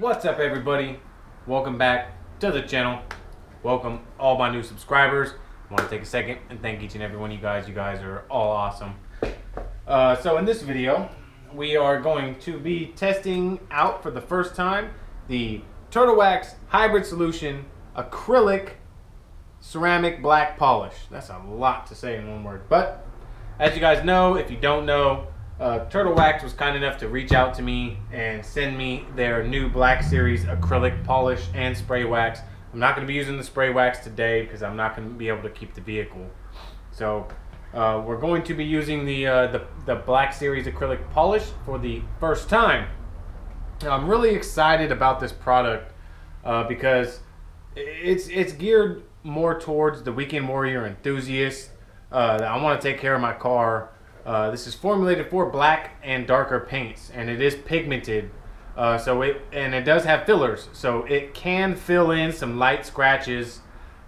What's up, everybody? Welcome back to the channel. Welcome all my new subscribers. I want to take a second and thank each and every one of you guys. You guys are all awesome. So in this video, we are going to be testing out for the first time the Turtlewax Hybrid Solution Acrylic Ceramic Black Polish. That's a lot to say in one word, but as you guys know, if you don't know, Turtlewax was kind enough to reach out to me and send me their new Black Series acrylic polish and spray wax. I'm not going to be using the spray wax today because I'm not going to be able to keep the vehicle. So we're going to be using the Black Series acrylic polish for the first time. I'm really excited about this product because it's geared more towards the weekend warrior enthusiast. I want to take care of my car. This is formulated for black and darker paints, and it is pigmented, and it does have fillers, so it can fill in some light scratches,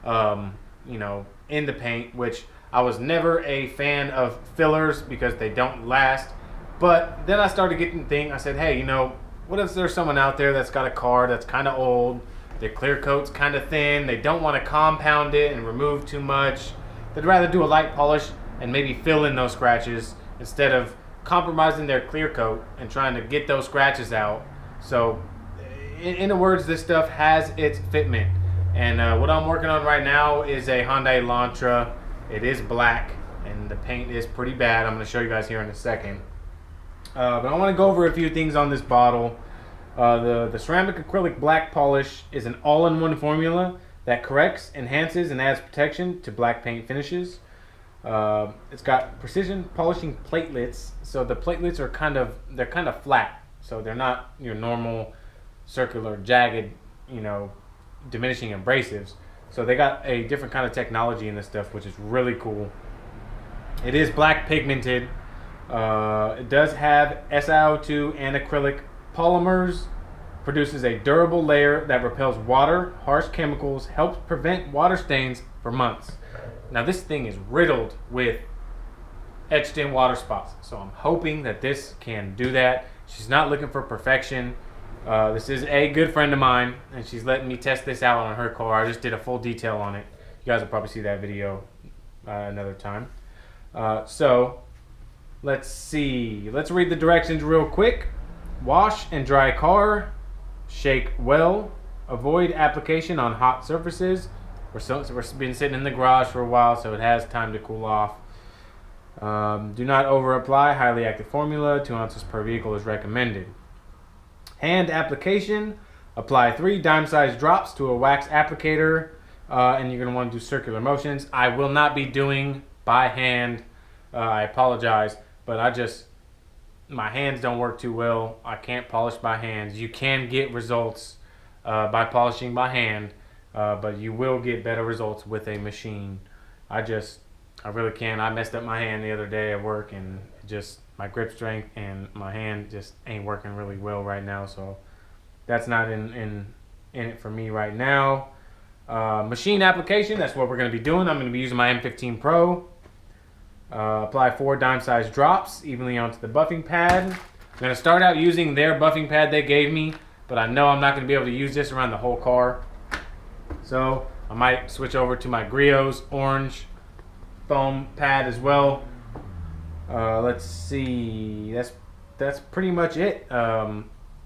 you know, in the paint, which I was never a fan of fillers because they don't last. But then I started getting the thing. I said, hey, you know, what if there's someone out there that's got a car that's kind of old, their clear coat's kind of thin, they don't want to compound it and remove too much, they'd rather do a light polish and maybe fill in those scratches instead of compromising their clear coat and trying to get those scratches out. So in other words, this stuff has its fitment. And what I'm working on right now is a Hyundai Elantra. It is black and the paint is pretty bad. I'm going to show you guys here in a second. But I want to go over a few things on this bottle. The ceramic acrylic black polish is an all-in-one formula that corrects, enhances, and adds protection to black paint finishes. It's got precision polishing platelets, so the platelets are kind of flat, so they're not your normal circular jagged, you know, diminishing abrasives. So they got a different kind of technology in this stuff, which is really cool. It is black pigmented. It does have SiO2 and acrylic polymers. Produces a durable layer that repels water, harsh chemicals, helps prevent water stains for months. Now this thing is riddled with etched in water spots, so I'm hoping that this can do that. She's not looking for perfection. This is a good friend of mine, and she's letting me test this out on her car. I just did a full detail on it. You guys will probably see that video another time. So let's see. Let's read the directions real quick. Wash and dry car. Shake well. Avoid application on hot surfaces. We've been sitting in the garage for a while, so it has time to cool off. Do not over apply highly active formula. 2 ounces per vehicle is recommended. Hand application. Apply 3 dime-sized drops to a wax applicator, and you're going to want to do circular motions. I will not be doing by hand. I apologize, but my hands don't work too well. I can't polish by hands. You can get results by polishing by hand. But you will get better results with a machine. I really can. I messed up my hand the other day at work, and my grip strength and my hand just ain't working really well right now. So that's not in it for me right now. Machine application, that's what we're going to be doing. I'm going to be using my M15 Pro. Apply 4 dime-sized drops evenly onto the buffing pad. I'm going to start out using their buffing pad they gave me, but I know I'm not going to be able to use this around the whole car. So I might switch over to my Griot's orange foam pad as well. Let's see, that's pretty much it. You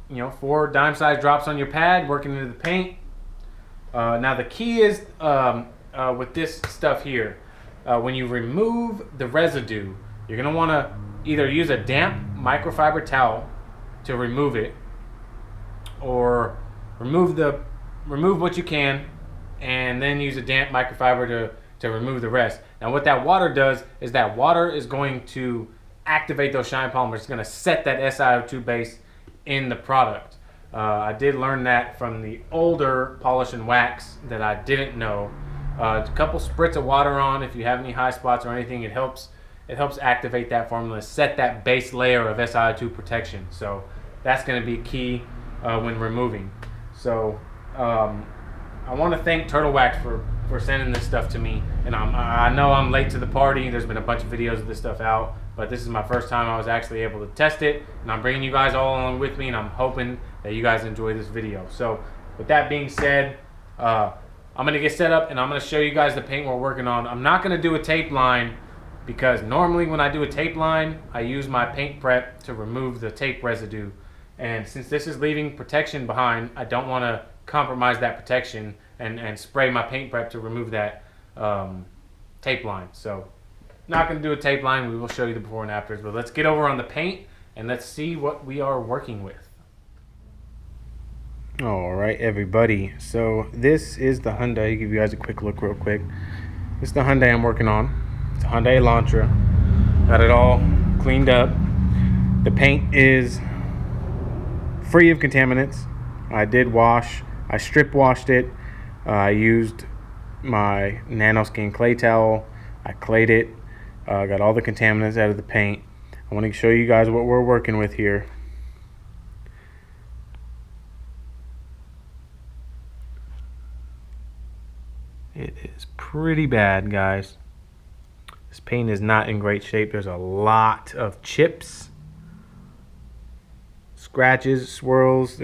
know, 4 dime-sized drops on your pad, working into the paint. Now the key is with this stuff here, when you remove the residue, you're gonna want to either use a damp microfiber towel to remove it, or remove what you can, and then use a damp microfiber to remove the rest. Now what that water does is that water is going to activate those shine polymers. It's going to set that SiO2 base in the product. I did learn that from the older polish and wax that I didn't know. A couple spritz of water on, if you have any high spots or anything, it helps activate that formula, set that base layer of SiO2 protection. So that's going to be key when removing. So I want to thank Turtlewax for for sending this stuff to me. And I know I'm late to the party. There's been a bunch of videos of this stuff out, but this is my first time I was actually able to test it, and I'm bringing you guys all along with me, and I'm hoping that you guys enjoy this video. So with that being said, I'm gonna get set up and I'm gonna show you guys the paint we're working on. I'm not gonna do a tape line because normally when I do a tape line, I use my paint prep to remove the tape residue. And since this is leaving protection behind, I don't want to compromise that protection and spray my paint prep to remove that tape line. So not going to do a tape line. We will show you the before and afters, but let's get over on the paint and let's see what we are working with. All right, everybody. So this is the Hyundai. I'll give you guys a quick look real quick. This is the Hyundai I'm working on. It's a Hyundai Elantra. Got it all cleaned up. The paint is free of contaminants. I did wash. I strip washed it. I used my nanoskin clay towel. I clayed it. Got all the contaminants out of the paint. I want to show you guys what we're working with here. It is pretty bad, guys. This paint is not in great shape. There's a lot of chips, scratches, swirls.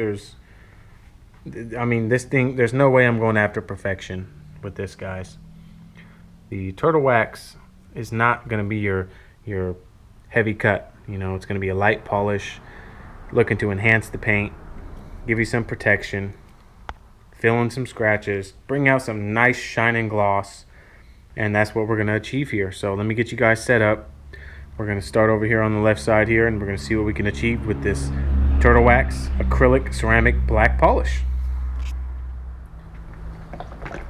I mean, this thing, there's no way I'm going after perfection with this, guys. The Turtlewax is not going to be your heavy cut. You know, it's going to be a light polish, looking to enhance the paint, give you some protection, fill in some scratches, bring out some nice shining gloss, and that's what we're going to achieve here. So let me get you guys set up. We're going to start over here on the left side here, and we're going to see what we can achieve with this Turtlewax acrylic ceramic black polish.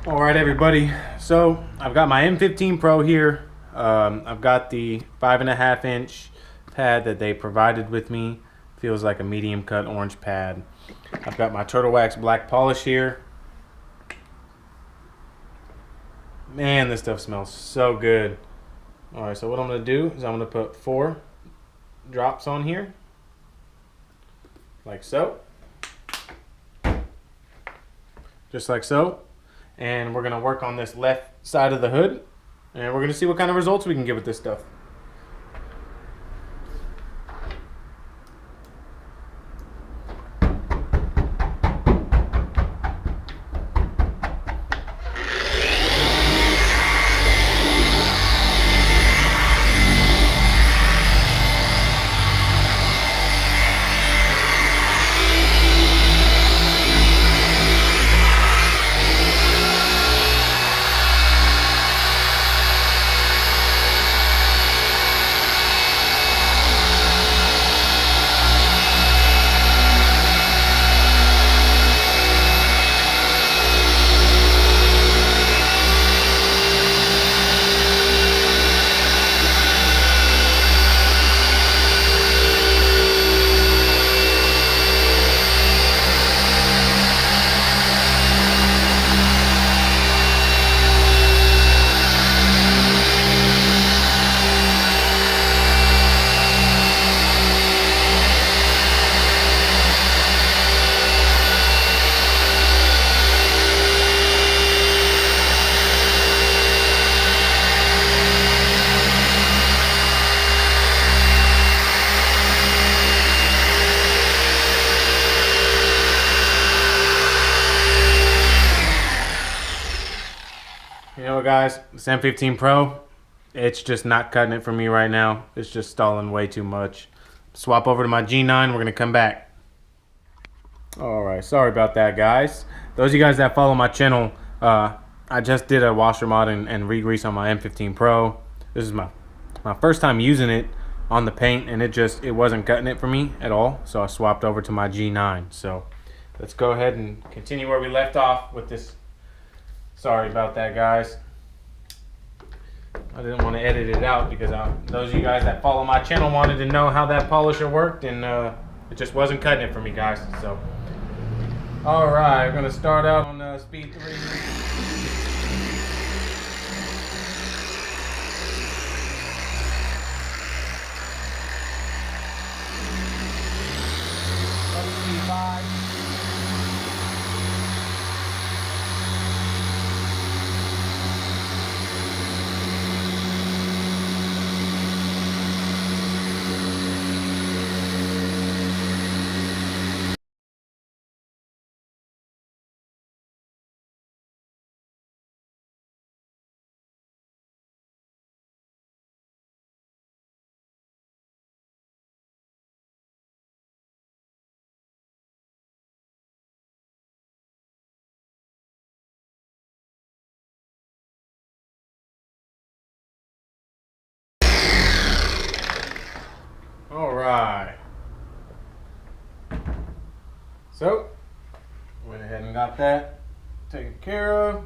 All right, everybody. So I've got my M15 Pro here. I've got the 5.5 inch pad that they provided with me. Feels like a medium cut orange pad. I've got my Turtlewax black polish here. Man, this stuff smells so good. All right, so what I'm gonna do is I'm gonna put 4 drops on here, like so, just like so. And we're gonna work on this left side of the hood, and we're gonna see what kind of results we can get with this stuff. You know what, guys, this M15 Pro, it's just not cutting it for me right now. It's just stalling way too much. Swap over to my G9, we're gonna come back. Alright, sorry about that, guys. Those of you guys that follow my channel, I just did a washer mod and re-grease on my M15 Pro. This is my first time using it on the paint, and it wasn't cutting it for me at all, so I swapped over to my G9. So let's go ahead and continue where we left off with this. Sorry about that, guys. I didn't want to edit it out because those of you guys that follow my channel wanted to know how that polisher worked, and it just wasn't cutting it for me, guys. So, all right, we're gonna start out on speed 3. Speed 5. Alright. So, went ahead and got that taken care of.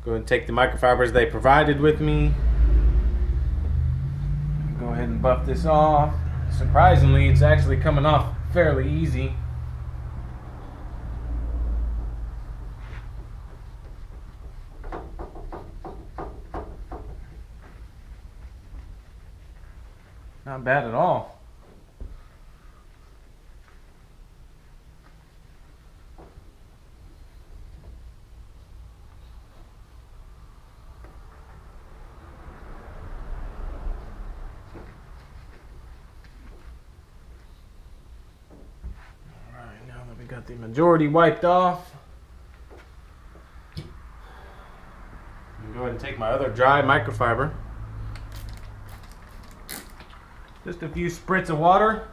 Go ahead and take the microfibers they provided with me. Go ahead and buff this off. Surprisingly, it's actually coming off fairly easy. Not bad at all. Alright, now that we got the majority wiped off, I'm going to go ahead and take my other dry microfiber. Just a few spritz of water.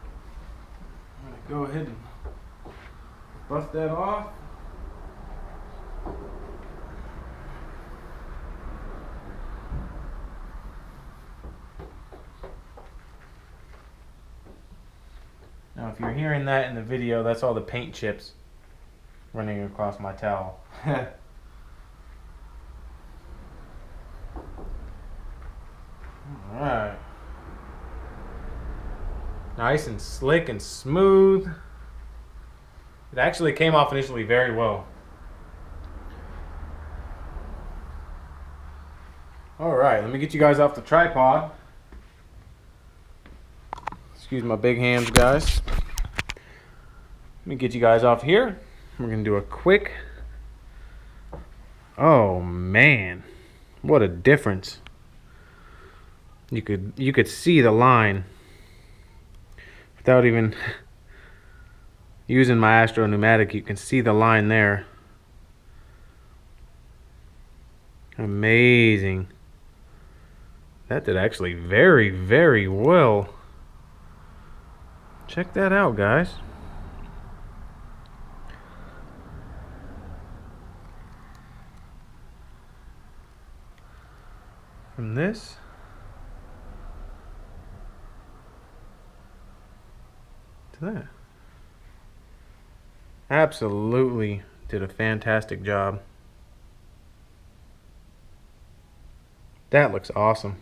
I'm going to go ahead and buff that off. Now, if you're hearing that in the video, that's all the paint chips running across my towel. Alright. Nice and slick and smooth. It actually came off initially very well. Alright, let me get you guys off the tripod. Excuse my big hands, guys. Let me get you guys off here. We're going to do a quick... Oh, man. What a difference. You could see the line without even using my Astro pneumatic. You can see the line there. Amazing. That did actually very, very well. Check that out, guys. From this to that. Absolutely did a fantastic job. That looks awesome.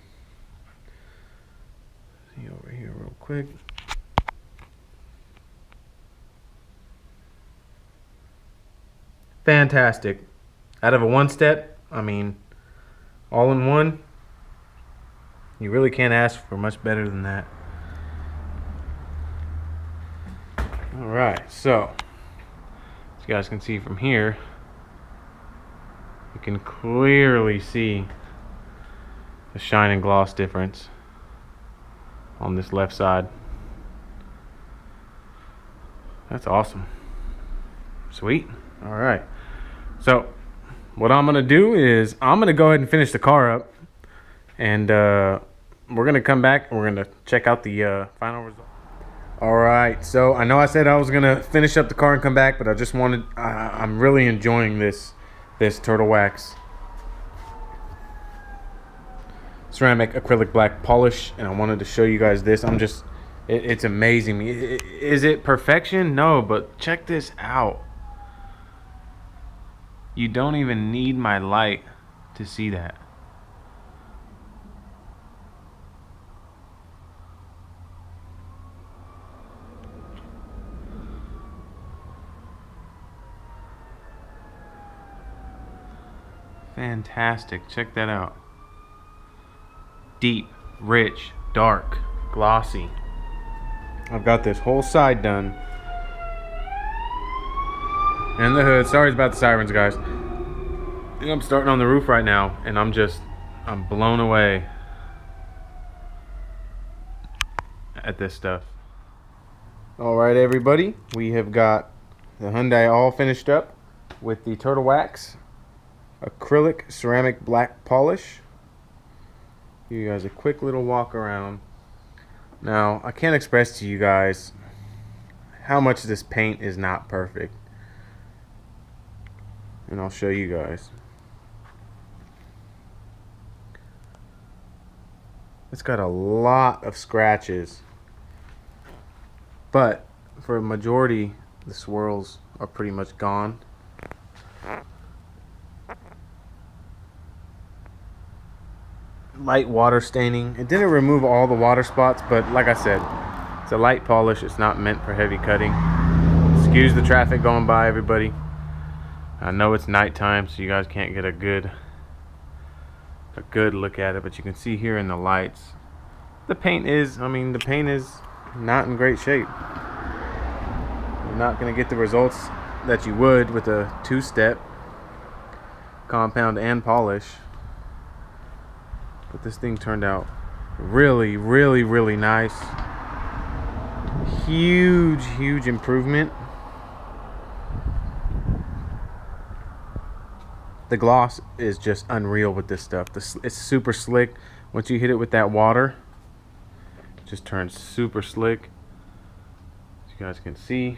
See over here real quick. Fantastic. Out of a one step, I mean, all in one, you really can't ask for much better than that. Alright, so as you guys can see from here, you can clearly see the shine and gloss difference on this left side. That's awesome. Sweet. Alright, so what I'm gonna do is I'm gonna go ahead and finish the car up, and we're gonna come back and we're gonna check out the final result. Alright, so I know I said I was gonna finish up the car and come back, but I just wanted, I'm really enjoying this Turtlewax ceramic acrylic black polish, and I wanted to show you guys this. It's amazing. Is it perfection? No, but check this out. You don't even need my light to see that. Fantastic. Check that out. Deep, rich, dark, glossy. I've got this whole side done. And the hood. Sorry about the sirens, guys. I'm starting on the roof right now, and I'm blown away at this stuff. Alright, everybody, we have got the Hyundai all finished up with the Turtlewax acrylic ceramic black polish. Give you guys a quick little walk around. Now, I can't express to you guys how much this paint is not perfect, and I'll show you guys. It's got a lot of scratches but for a majority, the swirls are pretty much gone. Light water staining. It didn't remove all the water spots, but like I said, it's a light polish. It's not meant for heavy cutting. Excuse the traffic going by, everybody. I know it's nighttime, so you guys can't get a good look at it, but you can see here in the lights, the paint is not in great shape. You're not going to get the results that you would with a two-step compound and polish. But this thing turned out really, really, really nice. Huge improvement. The gloss is just unreal with this stuff. It's super slick. Once you hit it with that water, it just turns super slick. As you guys can see.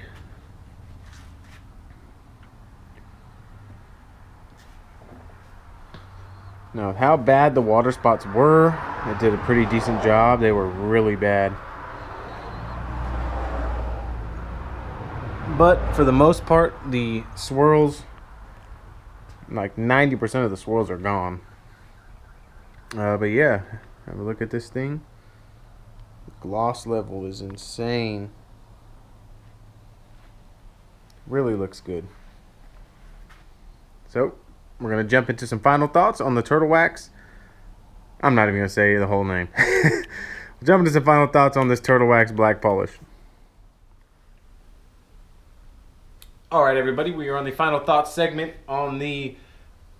Now, how bad the water spots were, it did a pretty decent job. They were really bad. But for the most part, the swirls, like 90% of the swirls are gone. But yeah, have a look at this thing. The gloss level is insane. Really looks good. So, we're going to jump into some final thoughts on the Turtlewax. I'm not even going to say the whole name. Jump into some final thoughts on this Turtlewax black polish. Alright everybody, we are on the final thoughts segment on the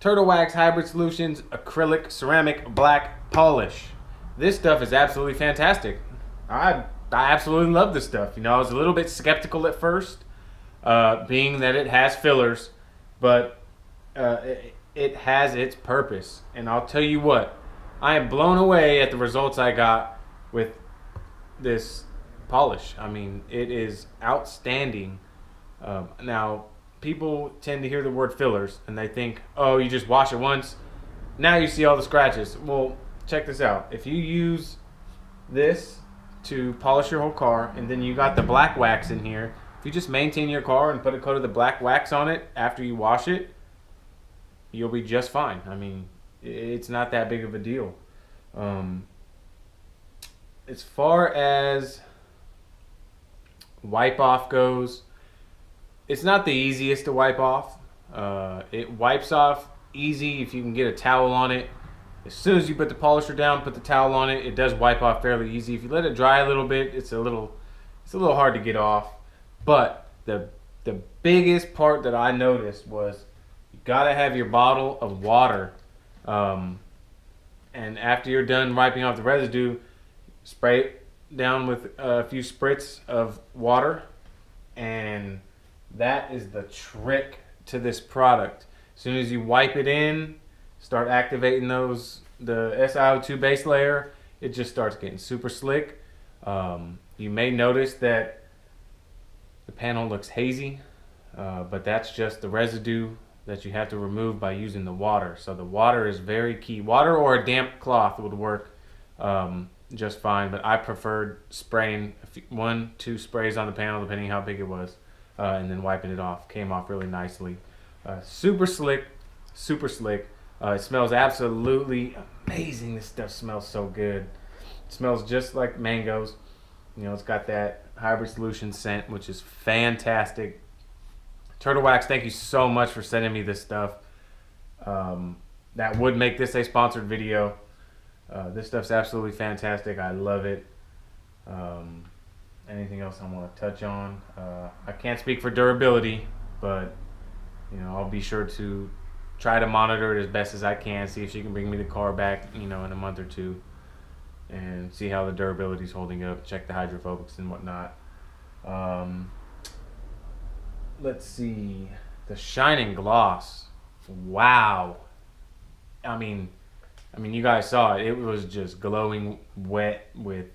Turtlewax Hybrid Solutions Acrylic Ceramic Black Polish. This stuff is absolutely fantastic. I absolutely love this stuff. You know, I was a little bit skeptical at first, being that it has fillers, but it has its purpose. And I'll tell you what, I am blown away at the results I got with this polish. I mean, it is outstanding. Now, people tend to hear the word fillers and they think, oh, you just wash it once, now you see all the scratches. Well, check this out. If you use this to polish your whole car and then you got the black wax in here, if you just maintain your car and put a coat of the black wax on it after you wash it, you'll be just fine. I mean, it's not that big of a deal. As far as wipe off goes, it's not the easiest to wipe off. It wipes off easy if you can get a towel on it. As soon as you put the polisher down, put the towel on it, it does wipe off fairly easy. If you let it dry a little bit, it's a little hard to get off. But the biggest part that I noticed was you gotta have your bottle of water. And after you're done wiping off the residue, spray it down with a few spritz of water, and that is the trick to this product. As soon as you wipe it in, start activating the SiO2 base layer, it just starts getting super slick. You may notice that the panel looks hazy, but that's just the residue that you have to remove by using the water. So the water is very key. Water or a damp cloth would work just fine, but I preferred spraying 1-2 sprays on the panel, depending how big it was. And then wiping it off. Came off really nicely. Super slick, super slick. It smells absolutely amazing. This stuff smells so good. It smells just like mangoes. You know, it's got that hybrid solution scent, which is fantastic. Turtlewax, thank you so much for sending me this stuff. That would make this a sponsored video. This stuff's absolutely fantastic. I love it. Anything else I want to touch on? I can't speak for durability, but you know, I'll be sure to try to monitor it as best as I can, see if she can bring me the car back, you know, in a month or two, and see how the durability is holding up, check the hydrophobics and whatnot. Let's see, the shining gloss. Wow. I mean, you guys saw it. It was just glowing wet with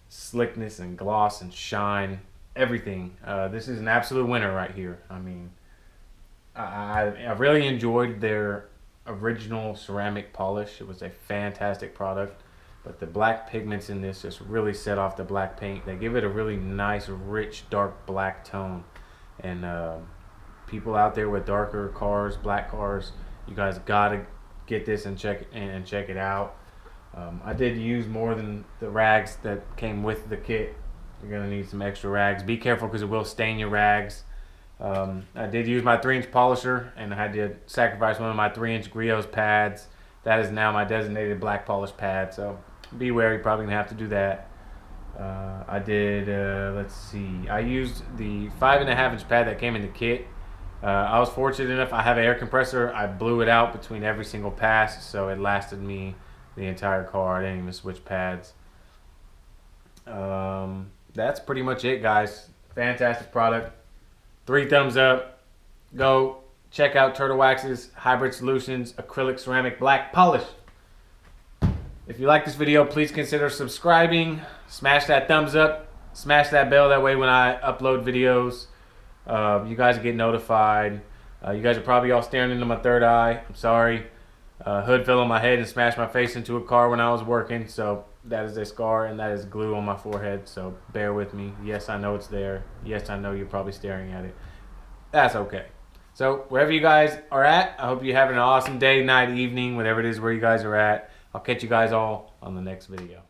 slickness and gloss and shine, everything. This is an absolute winner right here. I mean, I really enjoyed their original ceramic polish. It was a fantastic product. but the black pigments in this just really set off the black paint. They give it a really nice, rich, dark black tone. And people out there with darker cars, black cars, you guys gotta get this and check it out. I did use more than the rags that came with the kit. You're gonna need some extra rags. Be careful because it will stain your rags. I did use my 3-inch polisher, and I had to sacrifice one of my 3-inch Griot's pads. That is now my designated black polish pad, so be wary, probably gonna have to do that. I did, let's see, I used the 5.5-inch pad that came in the kit. I was fortunate enough, I have an air compressor. I blew it out between every single pass, so it lasted me the entire car. I didn't even switch pads. That's pretty much it, guys. Fantastic product. 3 thumbs up. Go check out Turtlewax's Hybrid Solutions Acrylic Ceramic Black Polish. If you like this video, please consider subscribing. Smash that thumbs up. Smash that bell. That way when I upload videos, you guys get notified. You guys are probably all staring into my third eye. I'm sorry. Hood fell on my head and smashed my face into a car when I was working. So that is a scar, and that is glue on my forehead. So bear with me. Yes, I know it's there. Yes, I know you're probably staring at it. That's okay. So wherever you guys are at, I hope you're having an awesome day, night, evening, whatever it is where you guys are at. I'll catch you guys all on the next video.